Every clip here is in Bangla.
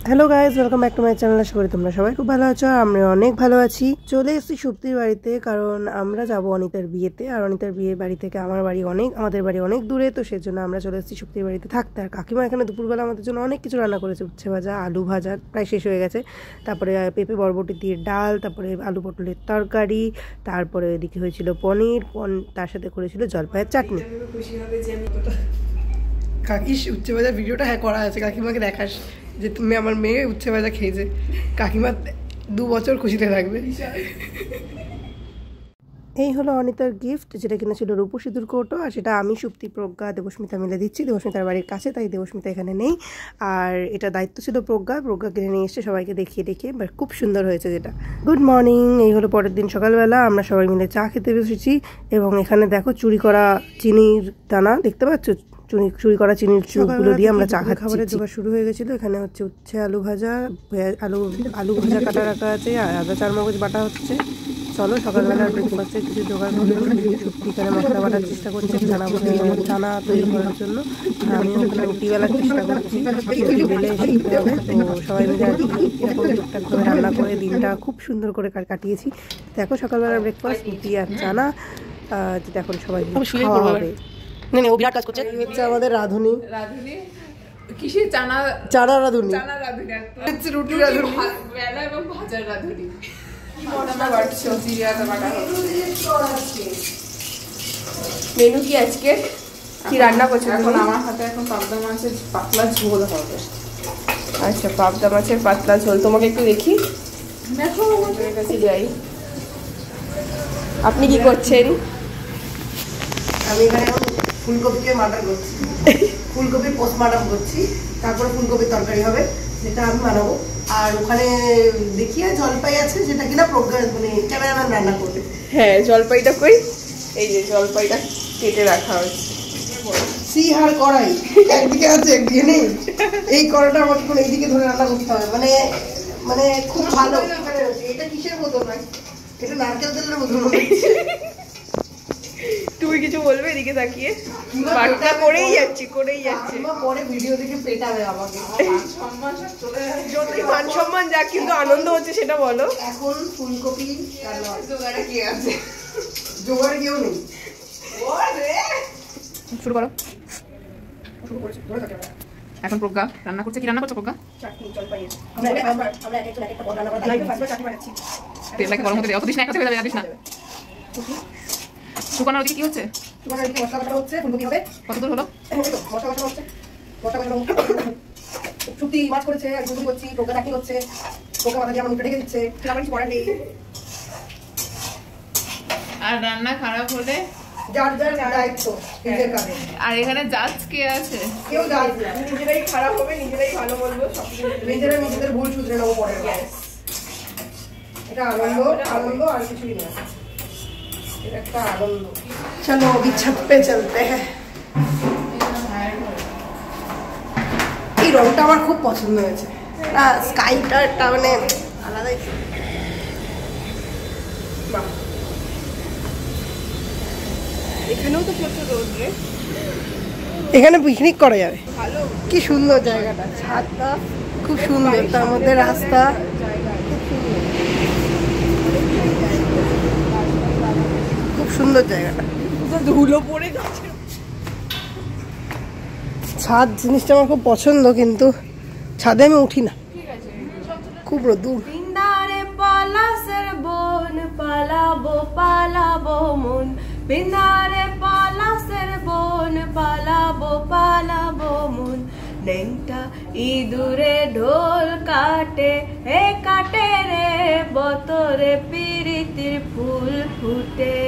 Hello guys, welcome back to my channel. আশা করি তোমরা সবাই খুব ভালো আছো। আমরা অনেক ভালো আছি। চলে এসেছি সুপ্তির বাড়িতে, কারণ আমরা যাব অনিতার বিয়েতে। আর অনিতার বিয়ের বাড়ি থেকে আমাদের বাড়ি অনেক দূরে, তো সেজন্য আমরা চলে এসেছি সুপ্তির বাড়িতে থাকতে। আর কাকিমা এখানে দুপুরবেলা আমাদের জন্য অনেক কিছু রান্না করেছে। উচ্ছে ভাজা, আলু ভাজা প্রায় শেষ হয়ে গেছে, তারপরে পেঁপে বরবটি দিয়ে ডাল, তারপরে আলু পটলের তরকারি, তারপরে এদিকে হয়েছিল পনির, তার সাথে করেছিল জলপাইয়ের চাটনি। কাকিস উচ্ছে ভাজার ভিডিওটা করা আছে, কাকিমাকে দেখাস যে তুমি আমার মেয়ে উচ্ছে ভাজা খেয়েছে। কাকিমা 2 বছর খুশিতে থাকবে। এই হলো অনিতার গিফট, যেটা কিনা ছিল রূপো সিঁদুর কৌটো। আর সেটা আমি, সুপ্তি, প্রজ্ঞা, দেবস্মিতা মিলে দিচ্ছি। দেবস্মিতার বাড়ির কাছে, তাই দেবস্মিতা এখানে নেই। আর এটা দায়িত্ব ছিল প্রজ্ঞা কিনে নিয়ে এসছে সবাইকে দেখিয়ে বাট খুব সুন্দর হয়েছে যেটা। Good morning. এই হলো পরের দিন সকালবেলা, আমরা সবাই মিলে চা খেতে বসেছি। এবং এখানে দেখো চুরি করা চিনির দানা দেখতে পাচ্ছ, চুরি করা চিনির চুরগুলো দিয়ে আমরা চা খাচ্ছি। খাবারের জোগাড় শুরু হয়ে গেছিলো। এখানে হচ্ছে উচ্ছে আলু ভাজা, আলু ভাজা কাটা রাখা আছে, আর আদা চারমগজ বাটা হচ্ছে। চলো সকালবেলার ব্রেকফাস্টের কিছু জোগাড় করলো। সত্যি এখানে মশলা বাটার চেষ্টা করছি চানা তৈরি করার জন্য। আর আমি ওখানে রুটি বেলার চেষ্টা করছি, রুটি বেলে শিখতে হবে। তো সবাই মিলে আর কি এরকম টুকটাক করে রান্না করে দিনটা খুব সুন্দর করে কাটিয়েছি। দেখো সকালবেলার ব্রেকফাস্ট রুটি আর চানা, যেটা এখন সবাই খাওয়া হবে। ও বিরাট কাজ করছে। হচ্ছে আমাদের রাঁধুনি কিসের চানা রাঁধুনি, রুটি রাঁধুনি, বেলা এবং ভাজার রাঁধুনি। মেনু কি আজকে কি রান্না করছো? এখন আমার হাতে এখন পাবদা মাছের পাতলা ঝোল হবে। আচ্ছা, পাবদা মাছের পাতলা ঝোল তোমাকে একটু দেখি। দেখো আমাদের কাছে যাই। আপনি কি করছেন? আমি এখানে ফুলকপিকে মার্টার করছি, ফুলকপি পোস্টমার্টম করছি। তারপরে ফুলকপির তরকারি হবে, যেটা আমি বানাবো। আর ওখানে দেখিয়ে জলপাই আছে, যেটা কিনা মানে ক্যামেরাম্যান রান্না করবে। হ্যাঁ, জলপাইটা কই? এই যে জলপাইটা কেটে রাখা হয়েছে। সিহার কড়াই একদিকে আছে একদিকে নেই। এই কড়াটা আমাকে এখন এইদিকে ধরে রান্না করতে হবে, মানে খুব ভালো। এটা কিসের বোতল ভাই? এটা নারকেল তেলের বোতল। তুমি কিছু বলবে এদিকে তাকিয়ে? বার্তা করেই যাচ্ছি। পরে ভিডিও দেখে পেটাবে আমাকে। যতই মান সম্মান যাক, কিন্তু আনন্দ হচ্ছে সেটা বলো। এখন ফুলকপি জোগাড়ে কি আছে? জোগাড়ে কেউ নেই। শুরু করো। এখন প্রজ্ঞা রান্না করছে। কি রান্না করছো প্রজ্ঞা? তেলটাকে গরম হতে দে। অত দিস না, একসাথে হয়ে যাবে, জানিস না। শুকানোর ওদিকে কি হচ্ছে? কত দূর হলো? শুক্তি মাছ করেছে, করছি, প্রজ্ঞা চাকরি হচ্ছে, প্রজ্ঞা মাথা দিয়ে আমার মুখে ঢেকে দিচ্ছে। আমার কিছু করার নেই। আর রান্না খারাপ হলে যার দায়িত্ব নিজের কাছে। আর এখানে জাজ কে আছে? কেউ জাজ না। নিজেরাই খারাপ হবে, নিজেরাই ভালো বলবো, নিজেরা নিজেদের ভুল শুধরে নেবো পরে। এটা আনন্দ আর কিছুই না। এটা একটা আনন্দ। চলো अभी छत पे चलते हैं। এই রংটা আমার খুব পছন্দ হয়েছে, স্কাইটা মানে আলাদাই। এখানেও তো প্রচুর রোদ রে। এখানে পিকনিক করা যাবে। কি সুন্দর জায়গাটা, ছাদটা খুব সুন্দর, তার মধ্যে রাস্তা খুব সুন্দর জায়গাটা। ধুলো পড়ে যাচ্ছে। ছাদ জিনিসটা আমার খুব পছন্দ, কিন্তু ছাদে আমি উঠি না, খুব রোদুর। বিন্দারে পলাশের বোন পালাবো মন, বিন্দারে পলাশের বোন পালাবো মন। নেংটা ইঁদুরে ঢোল কাটে রে বতরে পিরিতির ফুল ফুটে,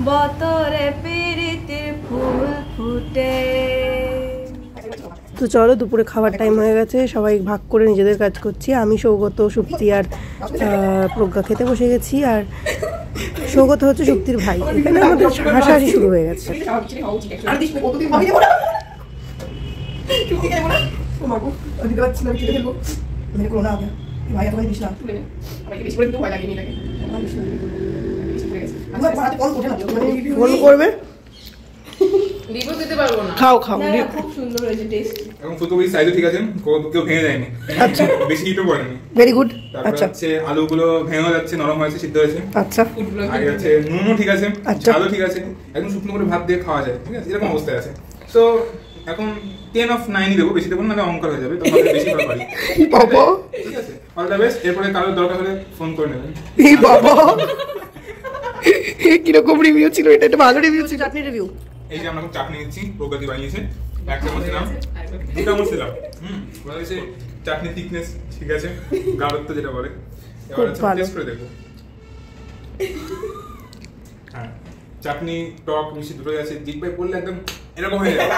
বতরে পিরিতির ফুল ফুটে। তো চলো, দুপুরে খাবার টাইম হয়ে গেছে, সবাই ভাগ করে নিজেদের কাজ করছি। আমি, সৌগত, সুপ্তি আর প্রজ্ঞা খেতে বসে গেছি। আর সৌগত হচ্ছে সুপ্তির ভাই। এখানে আমাদের হাসাহাসি শুরু হয়ে গেছে। ফোন করবে, রিভিউ দিতে পারবো না। খাও খুব সুন্দর হয়েছে টেস্ট। এবং ফুলকপির সাইজও ঠিক আছে, কেউ ভেঙে যায়নি, আচ্ছা বেশি হিটও পড়েনি। Very good. তারপর আচ্ছা হচ্ছে আলুগুলো ভেঙে যাচ্ছে, নরম হয়েছে, সিদ্ধ হয়েছে। আচ্ছা আর হচ্ছে নুনও ঠিক আছে, ঝালও ঠিক আছে, একদম শুকনো করে ভাত দিয়ে খাওয়া যায়, ঠিক আছে, এরকম অবস্থায় আছে। তো এখন 10 of 9 দেবো, বেশি দেবো না, অঙ্কার হয়ে যাবে, তো বেশি করে পারি। বাবা ঠিক আছে, অল দ্য বেস্ট। এরপরে কারোর দরকার হলে ফোন করে নেবেন। এই বাবা কিরকম রিভিউ ছিল এটা? এটা ভালো রিভিউ ছিল। চাটনি রিভিউ, এই যে আমরা এখন চাটনি নিচ্ছি, প্রগতি বানিয়েছে, 1 চামচ দিলাম, 2 চামচ দিলাম। বলা হয়েছে চাটনি থিকনেস ঠিক আছে, গাঢ়ত্ব যেটা বলে। এবার টেস্ট করে দেখবো। হ্যাঁ, চাটনি টক মিষ্টি দুটোই আছে, জিভে পড়লে একদম এরকম হয়ে যাবে,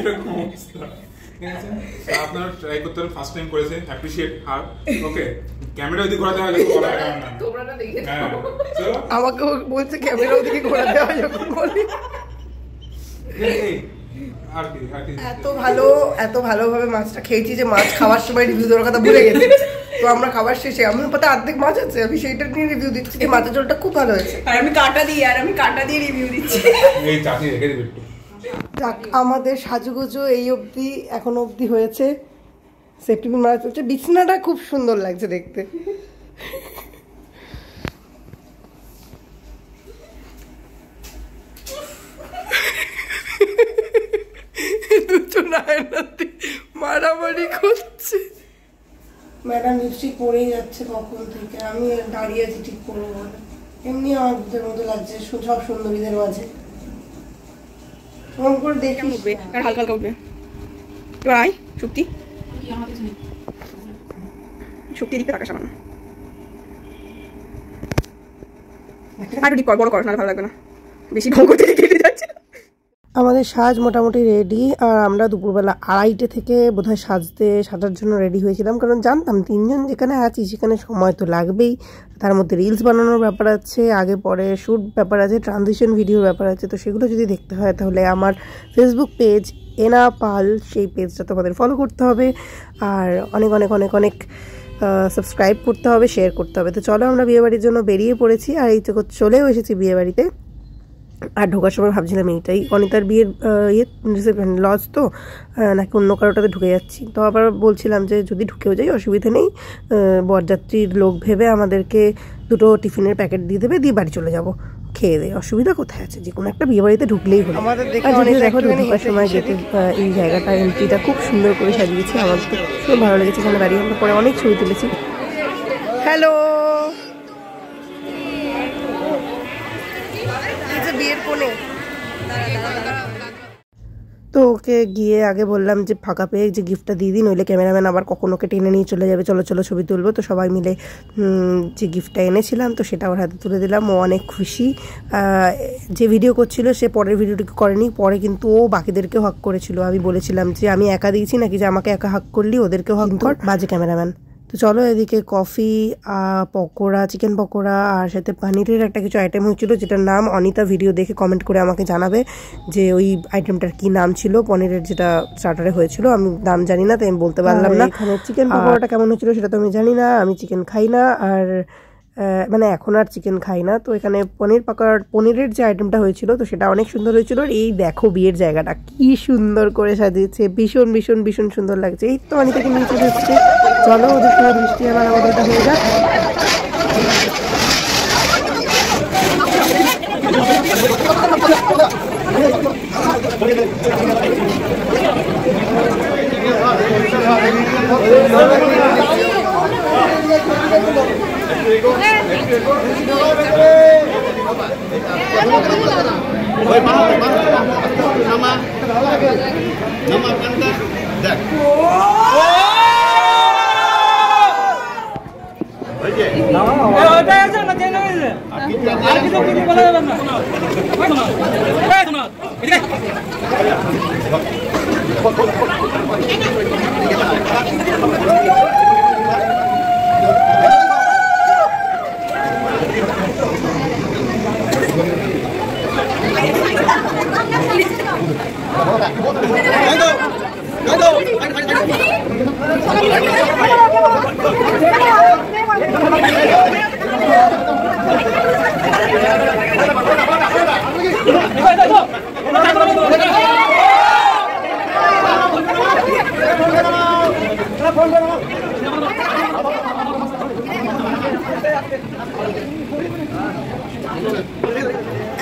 এরকম অবস্থা। ঠিক আছে, আপনারা ট্রাই করতে পারেন, ফার্স্ট টাইম করেছে, অ্যাপ্রিশিয়েট হার। ওকে, ক্যামেরা ওদিকে ঘোরাতে হয় যখন বলা হয় না, তোমরা দেখে হ্যাঁ চলো। আমাকে বলছে ক্যামেরা ওদিকে ঘোরাতে হয় যখন বলি। এত ভালোভাবে মাছটা খেয়েছি যে মাছ খাওয়ার সময় রিভিউ দেওয়ার কথা ভুলে গেছি। তো আমরা খাবার শেষে আমার পাতে অর্ধেক মাছ আছে, আমি সেইটা নিয়ে রিভিউ দিচ্ছি যে মাছের ঝোলটা খুব ভালো হয়েছে। আর আমি কাঁটা দিয়ে রিভিউ দিচ্ছি। এই চাটনি রেখে দেবে একটু। যাক, আমাদের সাজুগুজু এই অবধি এখনো অবধি হয়েছে। সেফটি পিন মারা চলছে, বিছানাটা খুব সুন্দর লাগছে দেখতে। মারামারি করছে। ম্যাডাম লিপস্টিক পরেই যাচ্ছে কখন থেকে, আমি দাঁড়িয়ে আছি ঠিক করবো বলে। এমনি আমাদের মতো লাগছে সব সুন্দরীদের মাঝে। ফোন করে দেখে উঠবে, আর হালকা হালকা উঠবে। এবার আয় শুক্তি, শুক্তি দিকে রাখা সামান্য। আর ডিপ কর, বড় কর, না ভালো লাগবে না, বেশি ঘন করতে কেটে যাচ্ছে। আমাদের সাজ মোটামুটি রেডি, আর আমরা দুপুরবেলা 2:30 থেকে বোধহয় সাজার জন্য রেডি হয়েছিলাম, কারণ জানতাম 3 জন যেখানে আছি সেখানে সময় তো লাগবেই। তার মধ্যে রিলস বানানোর ব্যাপার আছে, আগে পরে শ্যুট ব্যাপার আছে, ট্রানজিশন ভিডিওর ব্যাপার আছে। তো সেগুলো যদি দেখতে হয় তাহলে আমার ফেসবুক পেজ এনা পাল, সেই পেজটা তোমাদের ফলো করতে হবে, আর অনেক অনেক অনেক অনেক সাবস্ক্রাইব করতে হবে, শেয়ার করতে হবে। তো চলো, আমরা বিয়েবাড়ির জন্য বেরিয়ে পড়েছি, আর এই তো চলেও এসেছি বিয়েবাড়িতে। আর ঢোকার সময় ভাবছিলাম এইটাই অনিতার বিয়ের লজ তো, নাকি অন্য কারোটাতে ঢুকে যাচ্ছি। তো আবার বলছিলাম যে যদি ঢুকেও যাই অসুবিধা নেই, বরযাত্রীর লোক ভেবে আমাদেরকে 2টো টিফিনের প্যাকেট দিয়ে দেবে, দিয়ে বাড়ি চলে যাব খেয়ে দেয়, অসুবিধা কোথায় আছে, যে কোনো একটা বিয়ে বাড়িতে ঢুকলেই হলো। দেখো ঢোকার সময় যেতে এই জায়গাটা, এন্ট্রিটা খুব সুন্দর করে সাজিয়েছে, আমার তো খুব ভালো লেগেছে। এখানে দাঁড়িয়ে আমরা পরে অনেক ছবি তুলেছি। হ্যালো, বিয়ের কোণে। তো ওকে গিয়ে আগে বললাম যে ফাঁকা পেয়ে যে গিফটটা দিয়ে দিই, নইলে ক্যামেরাম্যান আবার কখন ওকে টেনে নিয়ে চলে যাবে, চলো চলো ছবি তুলবো। তো সবাই মিলে যে গিফটটা এনেছিলাম তো সেটা ওর হাতে তুলে দিলাম। ও অনেক খুশি। যে ভিডিও করছিল সে পরের ভিডিওটিকে করেনি, পরে কিন্তু ও বাকিদেরকেও হাক করেছিল। আমি বলেছিলাম যে আমি একা দিয়েছি নাকি, যে আমাকে একা হাক করলি, ওদেরকেও হাক কর, বাজে ক্যামেরাম্যান। তো চলো, এদিকে কফি, পকোড়া, চিকেন পকোড়া, আর সাথে পানিরের একটা কিছু আইটেম হয়েছিল, যেটার নাম অনিতা ভিডিও দেখে কমেন্ট করে আমাকে জানাবে যে ওই আইটেমটার কি নাম ছিল। পনিরের যেটা স্টার্টারে হয়েছিল, আমি নাম জানি না, তাই আমি বলতে পারলাম না। চিকেন পকোড়াটা কেমন হয়েছিল সেটা তো আমি জানি না, আমি চিকেন খাই না, আর মানে এখন আর চিকেন খাই না। তো এখানে পনিরের যে আইটেমটা হয়েছিল তো সেটা অনেক সুন্দর হয়েছিল। আর এই দেখো বিয়ের জায়গাটা কি সুন্দর করে সাজিয়েছে, ভীষণ ভীষণ ভীষণ সুন্দর লাগছে। এই তো অনিতাকে নিয়ে চলে এসেছে, চলো ওদের সঙ্গে বৃষ্টি আমার আমাদেরটা হয়ে যাক।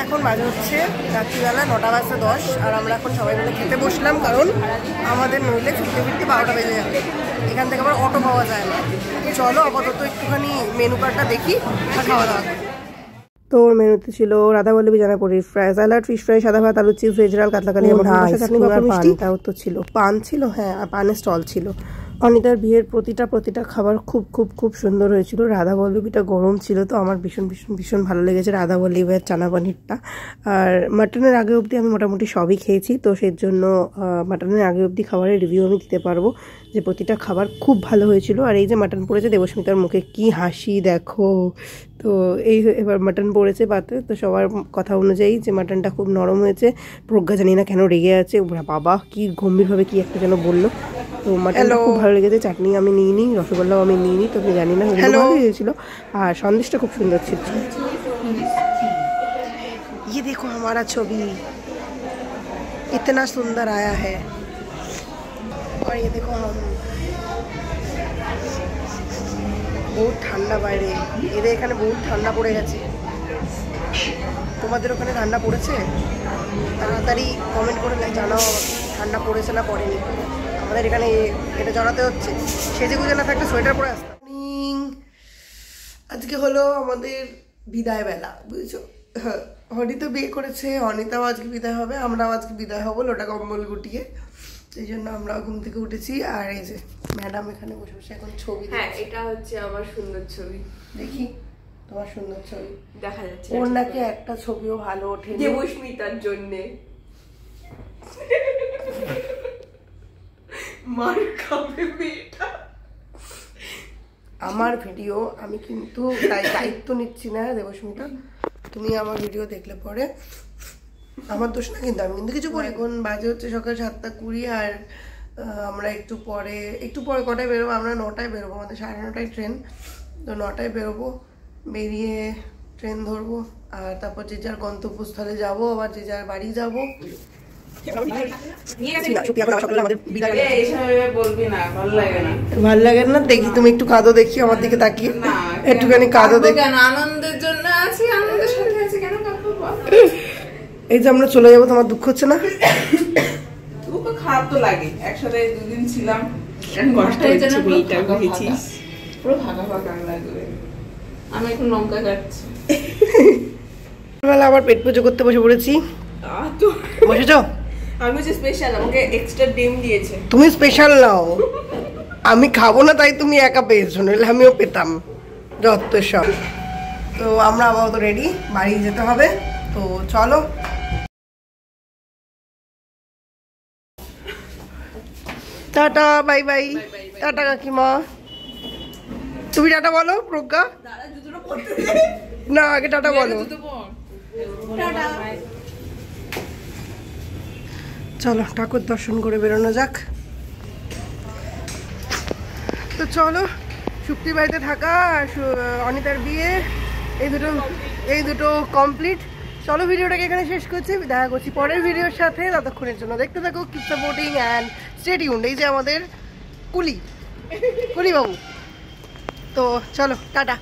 এখন বাজে হচ্ছে রাত্রিবেলা 9:10 আর আমরা এখন সবাই মিলে খেতে বসলাম, কারণ আমাদের নইলে ফিরতে ফিরতে 12টা বেজে যাবে। এখান থেকে আবার অটো পাওয়া যায় না। চলো আপাতত একটুখানি মেনু কার্ডটা দেখি আর খাওয়া দাওয়া করি। তো ওর মেনুতে ছিল radhaballabhi জানাপুরির fry, salad, fish fry, সাদা ভাত, আলু চিপস, ভেজ ডাল, কাতলা কালি, চাটনি, পানটাও তো ছিল। পান ছিল, হ্যাঁ, আর পানের স্টল ছিল। অনিতার বিয়ের প্রতিটা খাবার খুব খুব খুব সুন্দর হয়েছিল। রাধাবল্লভীটা গরম ছিল, তো আমার ভীষণ ভীষণ ভীষণ ভালো লেগেছে রাধাবল্লভীর চানা পনিরটা। আর মাটনের আগে অবধি আমি মোটামুটি সবই খেয়েছি, তো সেই জন্য মাটনের আগে অবধি খাবারের রিভিউ আমি দিতে পারবো যে প্রতিটা খাবার খুব ভালো হয়েছিল। আর এই যে মাটন পড়েছে, দেবস্মিতার মুখে কি হাসি দেখো। তো এই এবার মাটন পড়েছে পাতে, তো সবার কথা অনুযায়ী যে মাটনটা খুব নরম হয়েছে। প্রজ্ঞা জানি না কেন রেগে আছে, বাবা কি গম্ভীরভাবে কি একটা যেন বললো। তো মাটনটা খুব ভালো লেগেছে। চাটনি আমি নিইনি, রসগোল্লাও আমি নিইনি, তো আমি জানি না, ভালো হয়েছিল। আর সন্দেশটা খুব সুন্দর ছিল। ये देखो हमारा छवि इतना सुंदर आया है। और ये देखो हम बहुत ঠান্ডা বাইরে, এদের এখানে বহুত ঠান্ডা পড়ে গেছে। তোমাদের ওখানে ঠান্ডা পড়েছে? তাড়াতাড়ি কমেন্ট করে জানাও ঠান্ডা পড়েছে না পড়েনি। আমাদের এখানে এটা জানাতে হচ্ছে, সেজে গুজে না থাকলে সোয়েটার পরে আসতাম। আজকে হলো আমাদের বিদায় বেলা, বুঝছো? হনি তো বিয়ে করেছে, অনিতাও আজকে বিদায় হবে, আমরাও আজকে বিদায় হবো লোটা কম্বল গুটিয়ে। এই জন্য আমরা ঘুম থেকে উঠেছি। আর এই যে ম্যাডাম এখানে বসে বসে এখন ছবি, হ্যাঁ এটা হচ্ছে আমার সুন্দর ছবি। দেখি তোমার সুন্দর ছবি দেখা যাচ্ছে। ওর নাকি একটা ছবিও ভালো ওঠে দেবস্মিতার জন্যে মার খাবে মেয়েটা। আমার ভিডিও আমি কিন্তু দায়িত্ব নিচ্ছি না দেবস্মিতা, তুমি আমার ভিডিও দেখলে পরে আমার দোষ না, কিন্তু আমি কিন্তু কিছু বলি। এখন বাজে হচ্ছে সকাল 7:20 আর আমরা একটু পরে কটায় বেরোবো? আমরা 9টায় বেরোবো, আমাদের 9:30টায় ট্রেন। তো 9টায় বেরোবো, বেরিয়ে ট্রেন ধরবো আর তারপর যে যার গন্তব্যস্থলে যাবো, আবার যে যার বাড়ি যাবো। ভাল লাগে না? দেখি তুমি একটু কাঁদো, দেখি আমার দিকে তাকিয়ে একটুখানি কাঁদো দেখি। আনন্দের জন্য আছি, আনন্দের সাথে আছি, কেন কাঁদবো? এই যে আমরা চলে যাবো, তোমার দুঃখ হচ্ছে না? দুঃখ খারাপ তো লাগে, একসাথে দুদিন ছিলাম, পুরো ফাঁকা ফাঁকা লাগবে। আমি এখন লঙ্কা কাটছি। আবার পেট পুজো করতে বসে পড়েছি। বসেছ? আমি হচ্ছে স্পেশাল, আমাকে এক্সট্রা ডিম দিয়েছে। তুমি স্পেশাল নাও, আমি খাবো না তাই তুমি একা পেয়েছো, নইলে আমিও পেতাম যত সব। তো আমরা আপাতত রেডি, বাড়ি যেতে হবে। তো চলো, টাটা, বাই বাই। টাটা কাকিমা। তুমি টাটা বলো প্রজ্ঞা। না আগে টাটা বলো। চলো ঠাকুর দর্শন করে বেরোনো যাক। তো চলো, সুপ্তি বাড়িতে থাকা আর অনিতার বিয়ে এই দুটো কমপ্লিট। চলো ভিডিওটাকে এখানে শেষ করছি, দেখা করছি পরের ভিডিওর সাথে। ততক্ষণের জন্য দেখতে থাকো, keep supporting and stay tuned. এই যে আমাদের কুলি বাবু। তো চলো টাটা।